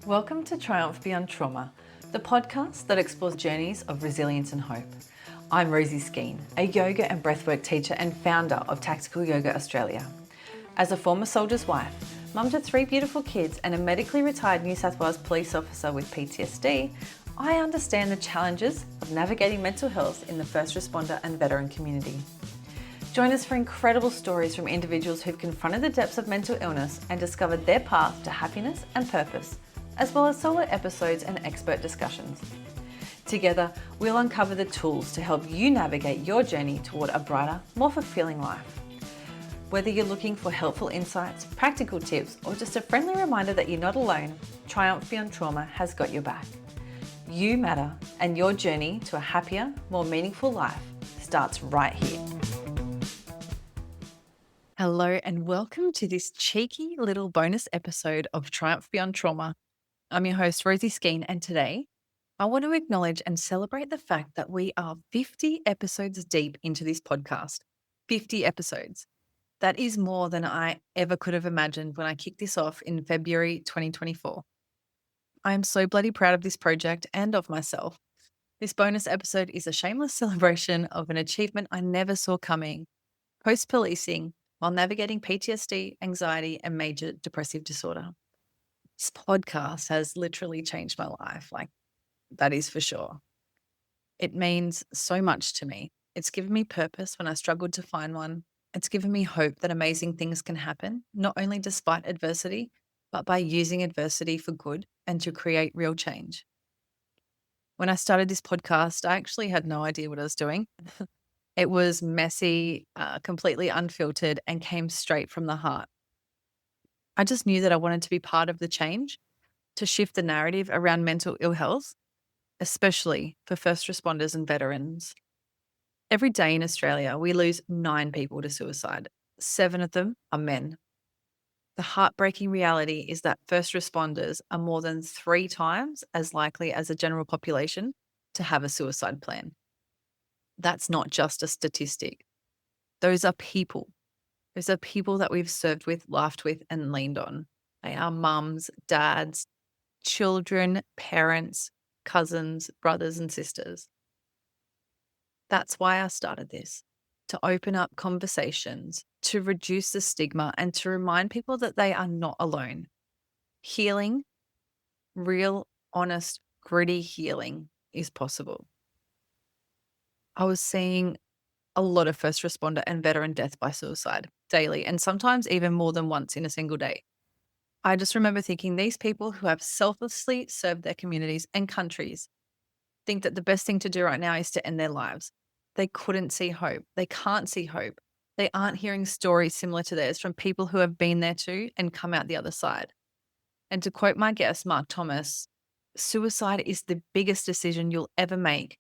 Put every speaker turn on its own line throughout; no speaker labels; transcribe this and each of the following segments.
Welcome to Triumph Beyond Trauma, the podcast that explores journeys of resilience and hope. I'm Rosie Skene, a yoga and breathwork teacher and founder of Tactical Yoga Australia. As a former soldier's wife, mum to 3 beautiful kids and a medically retired New South Wales police officer with PTSD, I understand the challenges of navigating mental health in the first responder and veteran community. Join us for incredible stories from individuals who've confronted the depths of mental illness and discovered their path to happiness and purpose, as well as solo episodes and expert discussions. Together, we'll uncover the tools to help you navigate your journey toward a brighter, more fulfilling life. Whether you're looking for helpful insights, practical tips, or just a friendly reminder that you're not alone, Triumph Beyond Trauma has got your back. You matter, and your journey to a happier, more meaningful life starts right here. Hello, and welcome to this cheeky little bonus episode of Triumph Beyond Trauma. I'm your host, Rosie Skene, and today I want to acknowledge and celebrate the fact that we are 50 episodes deep into this podcast. 50 episodes. That is more than I ever could have imagined when I kicked this off in February 2024. I am so bloody proud of this project and of myself. This bonus episode is a shameless celebration of an achievement I never saw coming, post-policing while navigating PTSD, anxiety, and major depressive disorder. This podcast has literally changed my life. That is for sure. It means so much to me. It's given me purpose when I struggled to find one. It's given me hope that amazing things can happen, not only despite adversity, but by using adversity for good and to create real change. When I started this podcast, I actually had no idea what I was doing. It was messy, completely unfiltered, and came straight from the heart. I just knew that I wanted to be part of the change, to shift the narrative around mental ill health, especially for first responders and veterans. Every day in Australia, we lose 9 people to suicide. 7 of them are men. The heartbreaking reality is that first responders are more than 3 times as likely as the general population to have a suicide plan. That's not just a statistic. Those are people. Those are people that we've served with, laughed with, and leaned on. They are mums, dads, children, parents, cousins, brothers, and sisters. That's why I started this, to open up conversations, to reduce the stigma, and to remind people that they are not alone. Healing, real, honest, gritty healing is possible. I was seeing a lot of first responder and veteran death by suicide daily, and sometimes even more than once in a single day. I just remember thinking these people who have selflessly served their communities and countries think that the best thing to do right now is to end their lives. They couldn't see hope. They can't see hope. They aren't hearing stories similar to theirs from people who have been there too and come out the other side. And to quote my guest, Mark Thomas, suicide is the biggest decision you'll ever make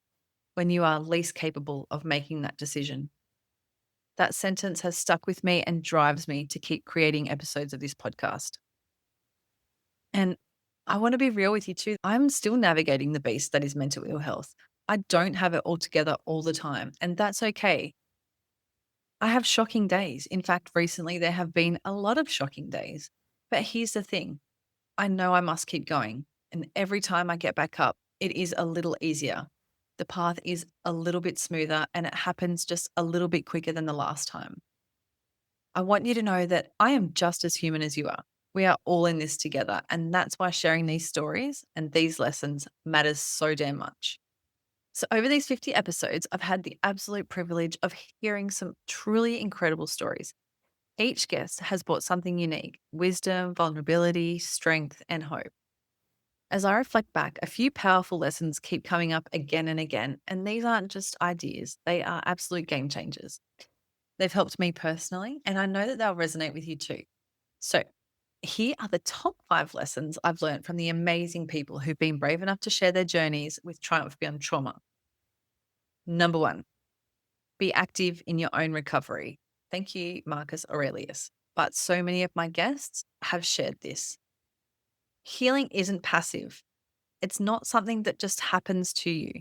when you are least capable of making that decision. That sentence has stuck with me and drives me to keep creating episodes of this podcast. And I want to be real with you too. I'm still navigating the beast that is mental ill health. I don't have it all together all the time, and that's okay. I have shocking days. In fact, recently there have been a lot of shocking days. But here's the thing. I know I must keep going. And every time I get back up, it is a little easier. The path is a little bit smoother and it happens just a little bit quicker than the last time. I want you to know that I am just as human as you are. We are all in this together. And that's why sharing these stories and these lessons matters so damn much. So over these 50 episodes, I've had the absolute privilege of hearing some truly incredible stories. Each guest has brought something unique: wisdom, vulnerability, strength, and hope. As I reflect back, a few powerful lessons keep coming up again and again, and these aren't just ideas, they are absolute game changers. They've helped me personally, and I know that they'll resonate with you too. So, here are the top 5 lessons I've learned from the amazing people who've been brave enough to share their journeys with Triumph Beyond Trauma. Number 1, be active in your own recovery. Thank you, Marcus Aurelius. But so many of my guests have shared this. Healing isn't passive. It's not something that just happens to you.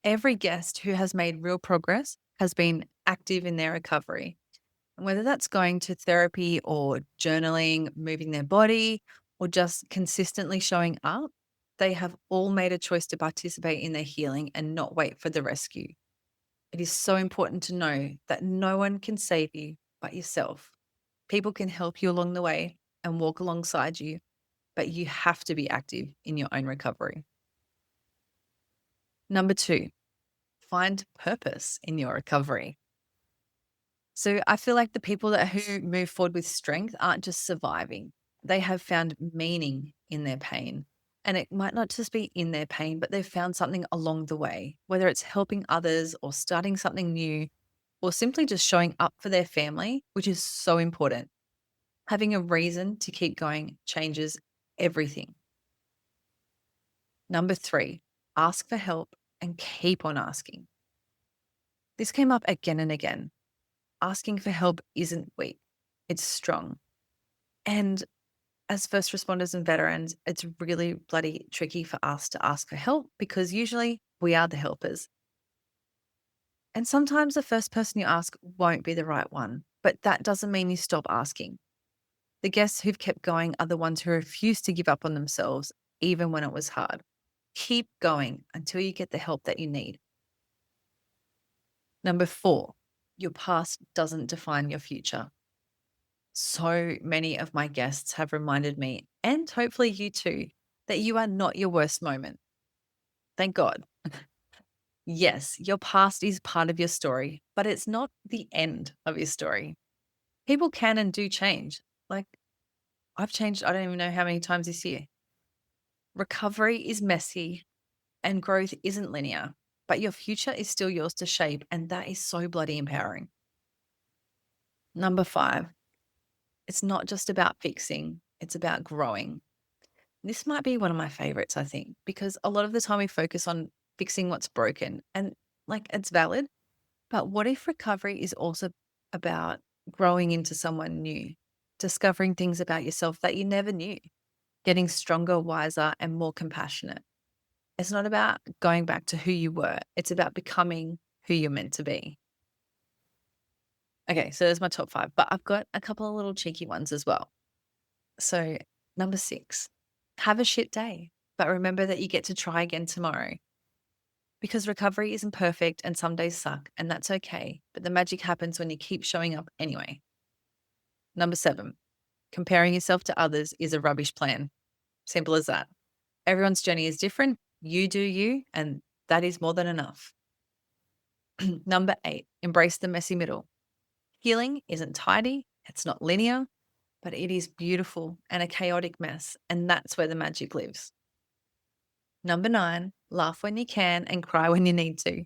Every guest who has made real progress has been active in their recovery. And whether that's going to therapy or journaling, moving their body, or just consistently showing up, they have all made a choice to participate in their healing and not wait for the rescue. It is so important to know that no one can save you but yourself. People can help you along the way and walk alongside you, but you have to be active in your own recovery. Number 2, find purpose in your recovery. So I feel like the people who move forward with strength aren't just surviving. They have found meaning in their pain. And it might not just be in their pain, but they've found something along the way, whether it's helping others or starting something new or simply just showing up for their family, which is so important. Having a reason to keep going changes everything. Number 3, ask for help and keep on asking. This came up again and again. Asking for help isn't weak, it's strong. And as first responders and veterans, it's really bloody tricky for us to ask for help because usually we are the helpers. And sometimes the first person you ask won't be the right one, but that doesn't mean you stop asking. The guests who've kept going are the ones who refuse to give up on themselves, even when it was hard. Keep going until you get the help that you need. Number 4, your past doesn't define your future. So many of my guests have reminded me, and hopefully you too, that you are not your worst moment. Thank God. Yes, your past is part of your story, but it's not the end of your story. People can and do change. Like I've changed, I don't even know how many times this year. Recovery is messy and growth isn't linear, but your future is still yours to shape. And that is so bloody empowering. Number 5, it's not just about fixing, it's about growing. This might be one of my favorites, I think, because a lot of the time we focus on fixing what's broken and like it's valid. But what if recovery is also about growing into someone new, discovering things about yourself that you never knew, getting stronger, wiser, and more compassionate? It's not about going back to who you were, it's about becoming who you're meant to be. Okay, so there's my top 5, but I've got a couple of little cheeky ones as well. So, number 6, have a shit day, but remember that you get to try again tomorrow. Because recovery isn't perfect and some days suck, and that's okay. But the magic happens when you keep showing up anyway. Number 7, comparing yourself to others is a rubbish plan. Simple as that. Everyone's journey is different. You do you, and that is more than enough. Number 8, embrace the messy middle. Healing isn't tidy, it's not linear, but it is beautiful and a chaotic mess, and that's where the magic lives. Number 9, laugh when you can and cry when you need to.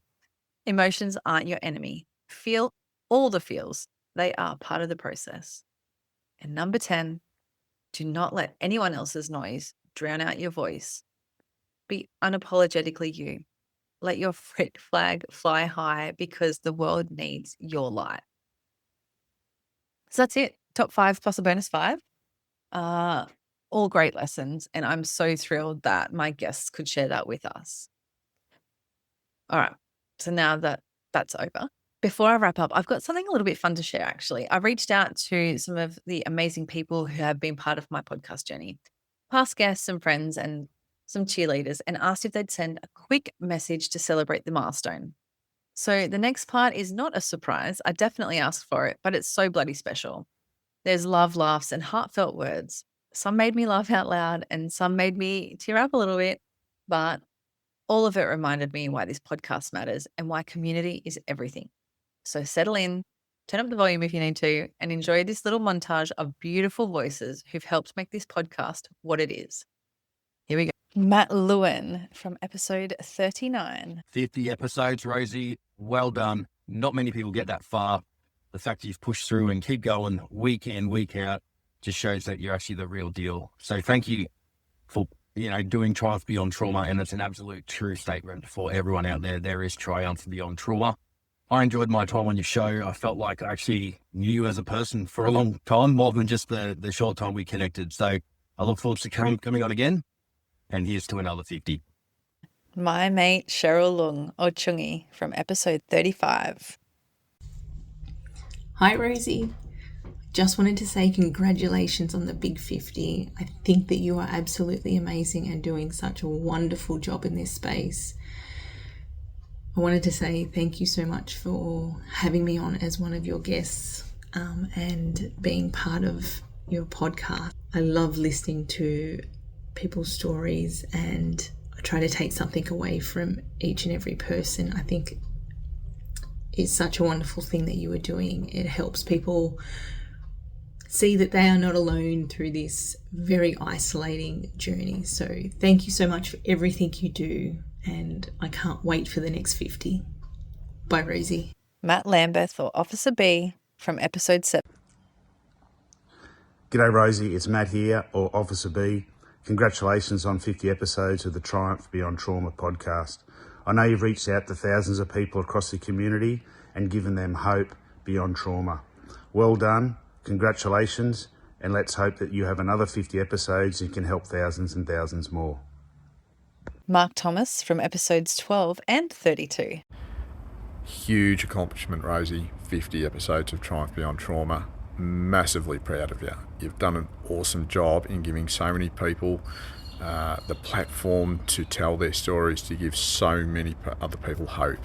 Emotions aren't your enemy. Feel all the feels. They are part of the process. And number 10, do not let anyone else's noise drown out your voice. Be unapologetically you. Let your frit flag fly high because the world needs your light. So that's it. Top 5 plus a bonus 5. All great lessons. And I'm so thrilled that my guests could share that with us. All right. So now that that's over, before I wrap up, I've got something a little bit fun to share, actually. I reached out to some of the amazing people who have been part of my podcast journey, past guests and friends and some cheerleaders, and asked if they'd send a quick message to celebrate the milestone. So the next part is not a surprise. I definitely asked for it, but it's so bloody special. There's love, laughs, and heartfelt words. Some made me laugh out loud and some made me tear up a little bit, but all of it reminded me why this podcast matters and why community is everything. So settle in, turn up the volume if you need to, and enjoy this little montage of beautiful voices who've helped make this podcast what it is. Here we go. Matt Lewin from episode 39.
50 episodes, Rosie. Well done. Not many people get that far. The fact that you've pushed through and keep going week in, week out just shows that you're actually the real deal. So thank you for, doing Triumph Beyond Trauma. And it's an absolute true statement for everyone out there. There is triumph beyond trauma. I enjoyed my time on your show. I felt like I actually knew you as a person for a long time, more than just the short time we connected. So I look forward to coming on again. And here's to another 50.
My mate Cheryl Lung, or Chungi, from episode 35.
Hi, Rosie. Just wanted to say congratulations on the big 50. I think that you are absolutely amazing and doing such a wonderful job in this space. I wanted to say thank you so much for having me on as one of your guests and being part of your podcast. I love listening to people's stories, and I try to take something away from each and every person. I think it's such a wonderful thing that you are doing. It helps people see that they are not alone through this very isolating journey. So thank you so much for everything you do, and I can't wait for the next 50. Bye, Rosie.
Matt Lambeth, or Officer B, from episode 7.
G'day Rosie, it's Matt here, or Officer B. Congratulations on 50 episodes of the Triumph Beyond Trauma podcast. I know you've reached out to thousands of people across the community and given them hope beyond trauma. Well done, congratulations, and let's hope that you have another 50 episodes and can help thousands and thousands more.
Mark Thomas, from episodes 12 and 32.
Huge accomplishment, Rosie. 50 episodes of Triumph Beyond Trauma. Massively proud of you. You've done an awesome job in giving so many people the platform to tell their stories, to give so many other people hope.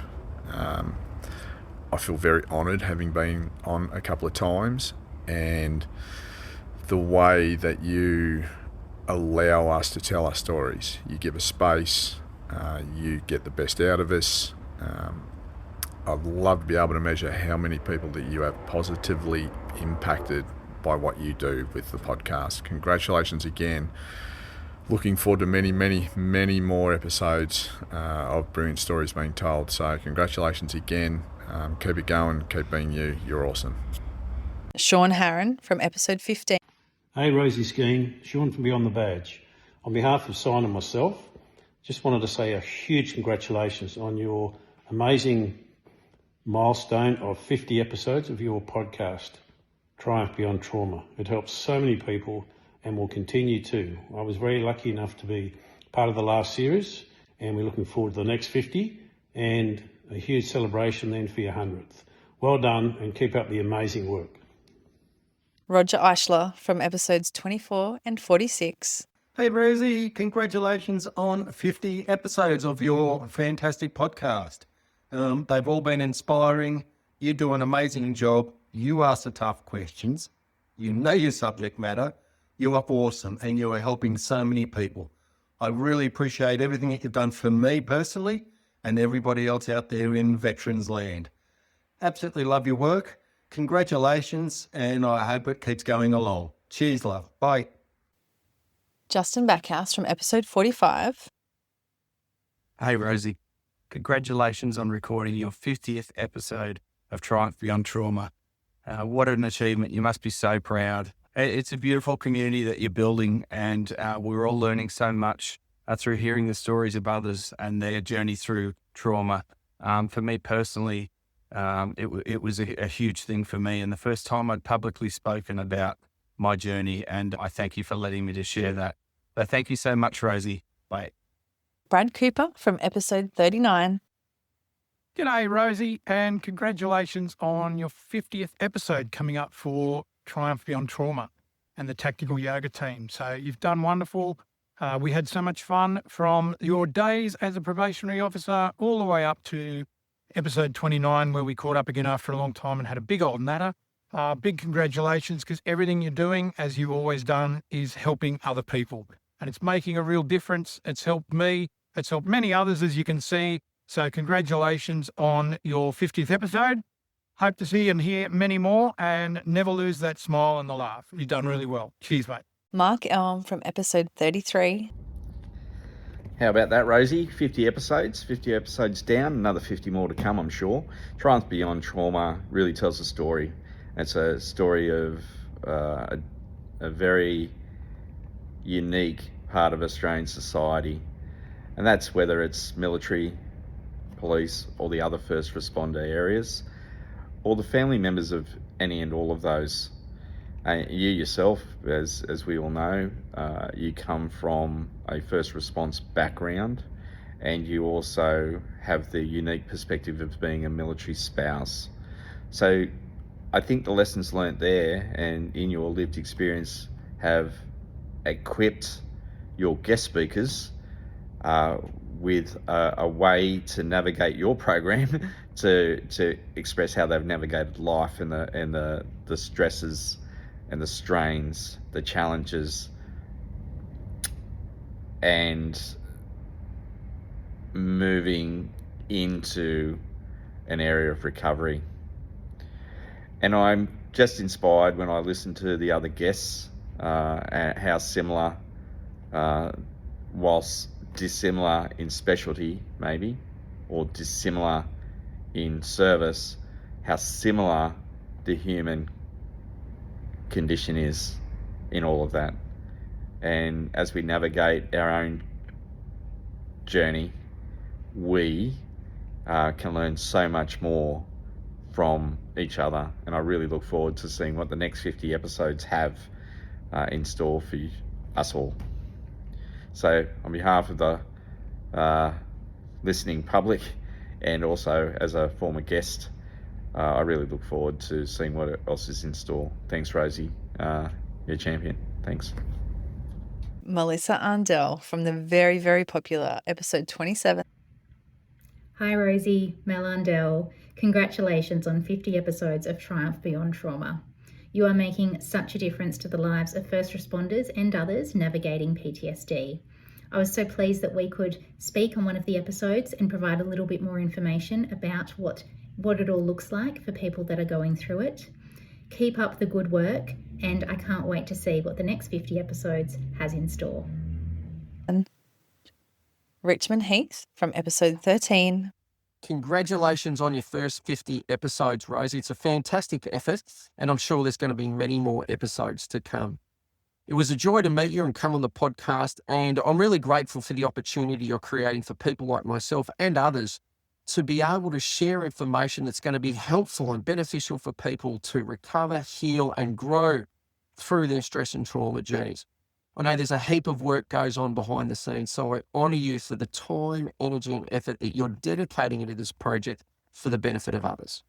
I feel very honoured having been on a couple of times, and the way that you allow us to tell our stories. You give us space, you get the best out of us. I'd love to be able to measure how many people that you have positively impacted by what you do with the podcast. Congratulations again. Looking forward to many, many, many more episodes of brilliant stories being told. So congratulations again. Keep it going. Keep being you. You're awesome.
Sean Harron, from episode 15.
Hey Rosie, Skene, Sean from Beyond the Badge. On behalf of Sign and myself, just wanted to say a huge congratulations on your amazing milestone of 50 episodes of your podcast, Triumph Beyond Trauma. It helps so many people and will continue to. I was very lucky enough to be part of the last series, and we're looking forward to the next 50 and a huge celebration then for your 100th. Well done, and keep up the amazing work.
Roger Eichler, from episodes 24 and 46.
Hey Rosie, congratulations on 50 episodes of your fantastic podcast. They've all been inspiring. You do an amazing job. You ask the tough questions. You know your subject matter. You are awesome, and you are helping so many people. I really appreciate everything that you've done for me personally and everybody else out there in Veterans Land. Absolutely love your work. Congratulations, and I hope it keeps going along. Cheers, love. Bye.
Justin Backhouse, from episode 45.
Hey Rosie, congratulations on recording your 50th episode of Triumph Beyond Trauma. What an achievement. You must be so proud. It's a beautiful community that you're building, and we're all learning so much through hearing the stories of others and their journey through trauma. For me personally, it was a huge thing for me, and the first time I'd publicly spoken about my journey, and I thank you for letting me to share that. So thank you so much, Rosie. Bye.
Brad Cooper, from episode 39.
G'day, Rosie, and congratulations on your 50th episode coming up for Triumph Beyond Trauma and the Tactical Yoga team. So you've done wonderful. We had so much fun from your days as a probationary officer all the way up to episode 29, where we caught up again after a long time and had a big old natter. Big congratulations, because everything you're doing, as you've always done, is helping other people. And it's making a real difference. It's helped me. It's helped many others, as you can see. So congratulations on your 50th episode. Hope to see and hear many more, and never lose that smile and the laugh. You've done really well. Cheers, mate.
Mark Elm, from episode 33.
How about that, Rosie? 50 episodes down, another 50 more to come, I'm sure. Triumph Beyond Trauma really tells a story. It's a story of a very unique part of Australian society, and that's whether it's military, police, or the other first responder areas, or the family members of any and all of those. You yourself, as we all know, you come from a first response background, and you also have the unique perspective of being a military spouse. So I think the lessons learnt there and in your lived experience have equipped your guest speakers with a way to navigate your program to express how they've navigated life and the stresses and the strains, the challenges, and moving into an area of recovery. And I'm just inspired when I listen to the other guests, how similar, whilst dissimilar in specialty maybe, or dissimilar in service, how similar the human condition is in all of that. And as we navigate our own journey, we can learn so much more from each other, and I really look forward to seeing what the next 50 episodes have in store for us all. So on behalf of the listening public and also as a former guest, I really look forward to seeing what else is in store. Thanks, Rosie. You're a champion. Thanks.
Melissa Arndell from the very, very popular episode 27.
Hi, Rosie, Mel Arndell. Congratulations on 50 episodes of Triumph Beyond Trauma. You are making such a difference to the lives of first responders and others navigating PTSD. I was so pleased that we could speak on one of the episodes and provide a little bit more information about what it all looks like for people that are going through it. Keep up the good work, and I can't wait to see what the next 50 episodes has in store.
Richmond Heath from episode 13.
Congratulations on your first 50 episodes, Rosie. It's a fantastic effort, and I'm sure there's going to be many more episodes to come. It was a joy to meet you and come on the podcast, and I'm really grateful for the opportunity you're creating for people like myself and others to be able to share information that's going to be helpful and beneficial for people to recover, heal, and grow through their stress and trauma journeys. I know there's a heap of work goes on behind the scenes, so I honour you for the time, energy, and effort that you're dedicating into this project for the benefit of others.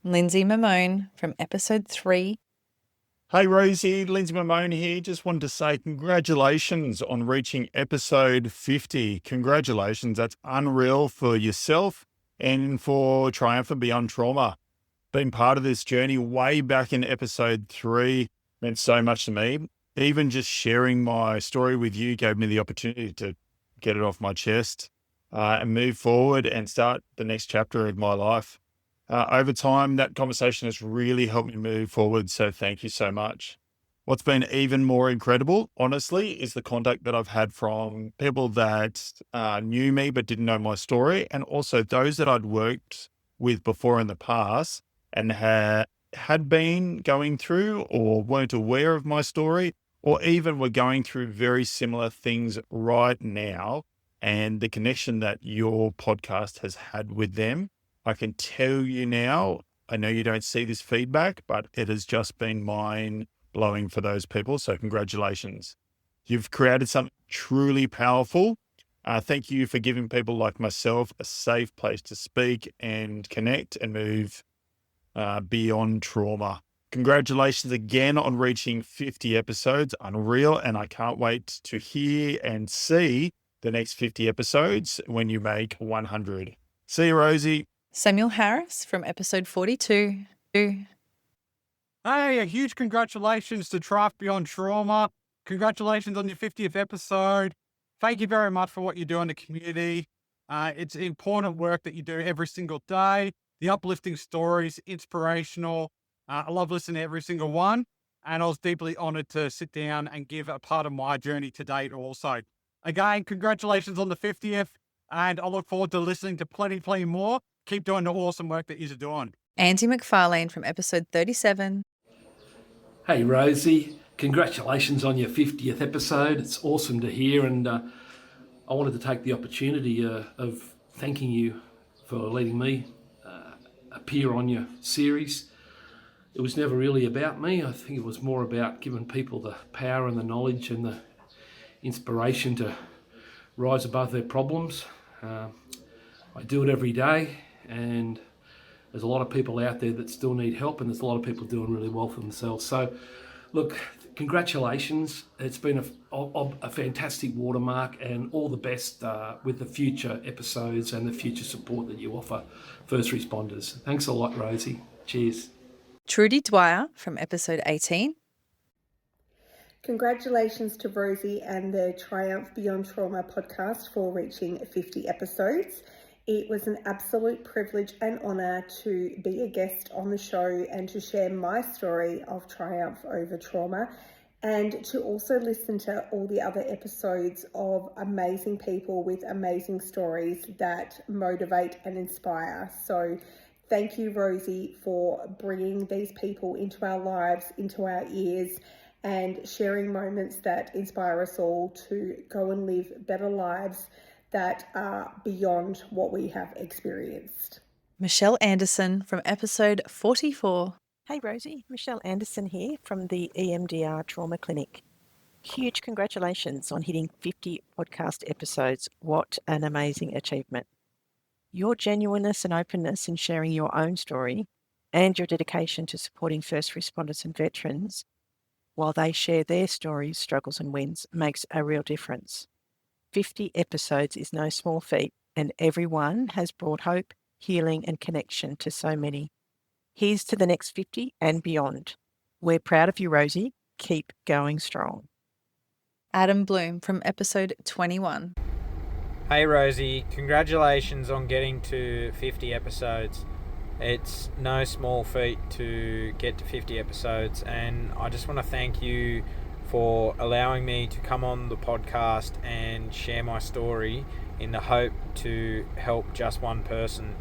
Lindsay Mamone from episode 3.
Hey Rosie, Lindsay Mamone here. Just wanted to say congratulations on reaching episode 50. Congratulations. That's unreal for yourself and for Triumph Beyond Trauma. Been part of this journey way back in episode 3 meant so much to me. Even just sharing my story with you gave me the opportunity to get it off my chest and move forward and start the next chapter of my life. Over time, that conversation has really helped me move forward, so thank you so much. What's been even more incredible, honestly, is the contact that I've had from people that knew me but didn't know my story, and also those that I'd worked with before in the past and had been going through or weren't aware of my story, or even were going through very similar things right now, and the connection that your podcast has had with them. I can tell you now, I know you don't see this feedback, but it has just been mind-blowing for those people. So congratulations. You've created something truly powerful. Thank you for giving people like myself a safe place to speak and connect and move beyond trauma. Congratulations again on reaching 50 episodes. Unreal. And I can't wait to hear and see the next 50 episodes when you make 100. See you, Rosie.
Samuel Harris from episode 42.
Hey, a huge congratulations to Triumph Beyond Trauma. Congratulations on your 50th episode. Thank you very much for what you do in the community. It's important work that you do every single day. The uplifting stories, inspirational. I love listening to every single one. And I was deeply honored to sit down and give a part of my journey to date also. Again, congratulations on the 50th. And I look forward to listening to plenty more. Keep doing the awesome work that you're doing.
Andy McFarlane from episode 37.
Hey Rosie, congratulations on your 50th episode. It's awesome to hear, and I wanted to take the opportunity of thanking you for letting me appear on your series. It was never really about me. I think it was more about giving people the power and the knowledge and the inspiration to rise above their problems. I do it every day, and there's a lot of people out there that still need help, and there's a lot of people doing really well for themselves. So, look, congratulations. It's been a fantastic watermark, and all the best with the future episodes and the future support that you offer first responders. Thanks a lot, Rosie. Cheers.
Trudy Dwyer from episode 18.
Congratulations to Rosie and the Triumph Beyond Trauma podcast for reaching 50 episodes. It was an absolute privilege and honour to be a guest on the show and to share my story of triumph over trauma, and to also listen to all the other episodes of amazing people with amazing stories that motivate and inspire. So thank you, Rosie, for bringing these people into our lives, into our ears, and sharing moments that inspire us all to go and live better lives that are beyond what we have experienced.
Michelle Anderson from episode 44.
Hey Rosie, Michelle Anderson here from the EMDR Trauma Clinic. Huge congratulations on hitting 50 podcast episodes. What an amazing achievement. Your genuineness and openness in sharing your own story and your dedication to supporting first responders and veterans while they share their stories, struggles and wins makes a real difference. 50 episodes is no small feat, and everyone has brought hope, healing and connection to so many. Here's to the next 50 and beyond. We're proud of you, Rosie. Keep going strong.
Adam Bloom from episode 21.
Hey Rosie, congratulations on getting to 50 episodes. It's no small feat to get to 50 episodes, and I just want to thank you for allowing me to come on the podcast and share my story in the hope to help just one person.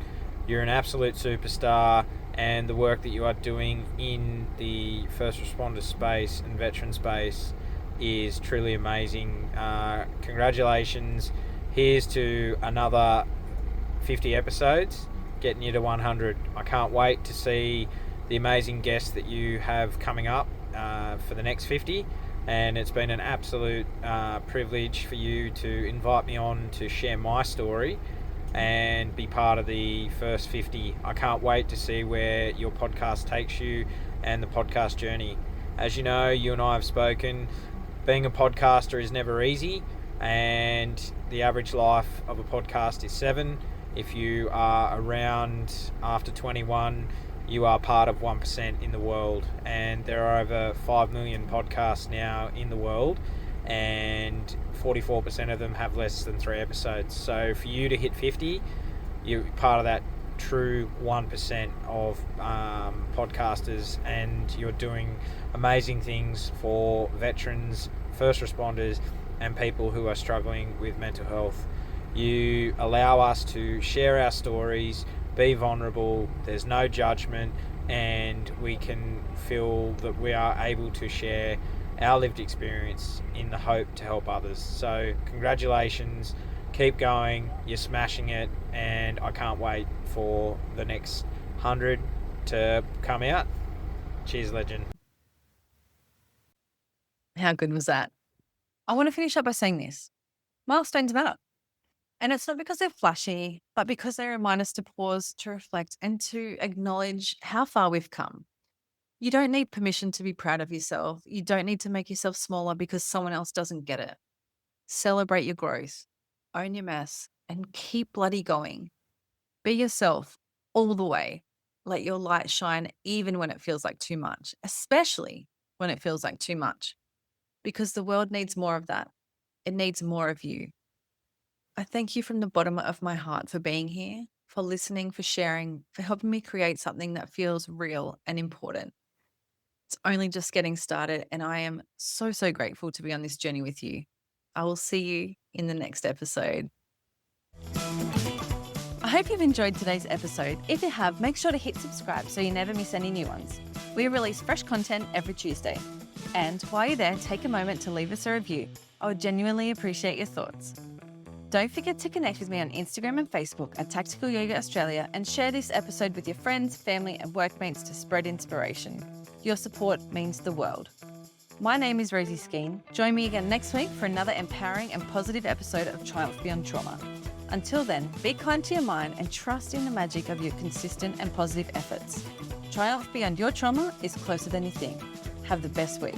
You're an absolute superstar, and the work that you are doing in the first responder space and veteran space is truly amazing. Congratulations. Here's to another 50 episodes, getting you to 100. I can't wait to see the amazing guests that you have coming up for the next 50. And it's been an absolute privilege for you to invite me on to share my story and be part of the first 50. I can't wait to see where your podcast takes you and the podcast journey. As you know, you and I have spoken, being a podcaster is never easy, and the average life of a podcast is 7. If you are around after 21, you are part of 1% in the world, and there are over 5 million podcasts now in the world, and 44% of them have less than 3 episodes. So for you to hit 50, you're part of that true 1% of podcasters, and you're doing amazing things for veterans, first responders, and people who are struggling with mental health. You allow us to share our stories, be vulnerable, there's no judgment, and we can feel that we are able to share our lived experience in the hope to help others. So congratulations, keep going, you're smashing it, and I can't wait for the next 100 to come out. Cheers, legend.
How good was that? I want to finish up by saying this. Milestones matter. And it's not because they're flashy, but because they remind us to pause, to reflect, and to acknowledge how far we've come. You don't need permission to be proud of yourself. You don't need to make yourself smaller because someone else doesn't get it. Celebrate your growth, own your mess, and keep bloody going. Be yourself all the way. Let your light shine even when it feels like too much, especially when it feels like too much, because the world needs more of that. It needs more of you. I thank you from the bottom of my heart for being here, for listening, for sharing, for helping me create something that feels real and important. It's only just getting started, and I am so, so grateful to be on this journey with you. I will see you in the next episode. I hope you've enjoyed today's episode. If you have, make sure to hit subscribe so you never miss any new ones. We release fresh content every Tuesday. And while you're there, take a moment to leave us a review. I would genuinely appreciate your thoughts. Don't forget to connect with me on Instagram and Facebook at Tactical Yoga Australia, and share this episode with your friends, family and workmates to spread inspiration. Your support means the world. My name is Rosie Skene. Join me again next week for another empowering and positive episode of Triumph Beyond Trauma. Until then, be kind to your mind and trust in the magic of your consistent and positive efforts. Triumph beyond your trauma is closer than you think. Have the best week.